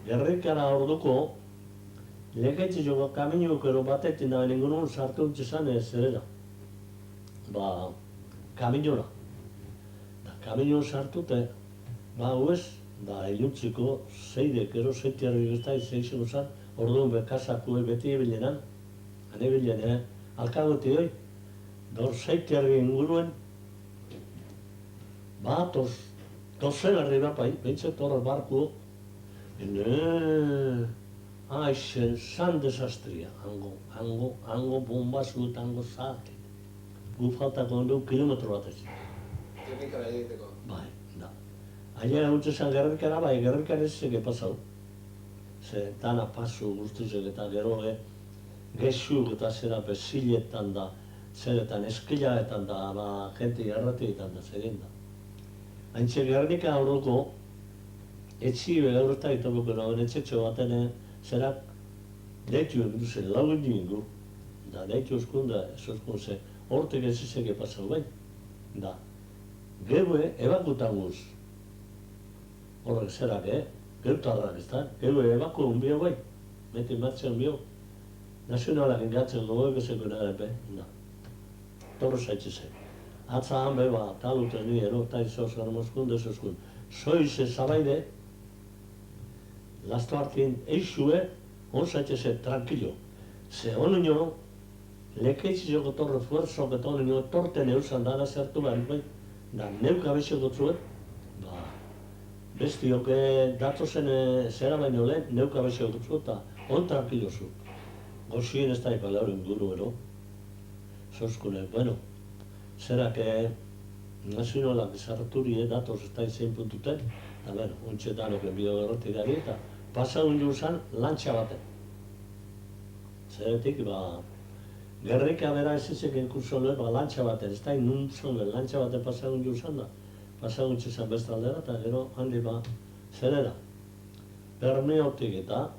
Gerrikara orduko, lekeitzioko kaminuko batetik da ningun sartu utxezan zerera. Kaminora. Kamino sartute, huez, iluntziko zeidek, zeitiarri guztai zeitzen uzan, orduan bekasakue beti ebilenan, anebilen, alkagoti hoi, zeitiarri inguruen, tozen arri bapai, behitzet horre barku, aizen, zan desastria, hango bombazut, hango zate. Gu faltako ondu kilometro bat ez. Gernikara egiteko. Aia utzezan gerrikara, gerrikara ez zeke pasau. Ze dana pasu guztizek eta gero gexuk eta zera beziletan da, zeretan eskilaetan da, jente jarratietan da, zeren da. Haintxe gernika horroko, etxibe gaurretak eta bukero, etxetxo baten zerak deitu duzen, lagun dingu, da deitu oskunda, ze hortek ez zeke pasau bai, da. Geue ebakutan guz, horrek zerak, geutarrak ez da, geue ebaku unbio bai, beti matzen bio, nazionalak ingatzen gogo egezeko narepe, da. Torro zaitzizen. Atza han beba, taluten nire, eta izozkan mozkunde zozkun. Soize zabaide, lasto hartin eixue, on zaitzizen tranquilo. Ze honu nio, lekeitzizoko torre fuerzok eta honu nio, torten eusan dara zertu behar, bai, da neuk abezio dutzuet, bestiok datozen zera baino lehen, neuk abezio dutzuet, eta on tranquilo zu. Goxien ez da ipaleuren guru ero, zozkune, bueno, zerak nazionalak zarturi datoz ez da izein puntuten, eta bueno, ontsa danok enbio gerrotikari, eta pasagun juzan lantxa baten. Zeretik, gerrika bera ez ezeken kurso lehen, lantxa baten, ez da inuntzon lehen, lantxa baten pasagun juzan da, pasagun txezan bestaldera, eta gero handi zerera. Bermeotik eta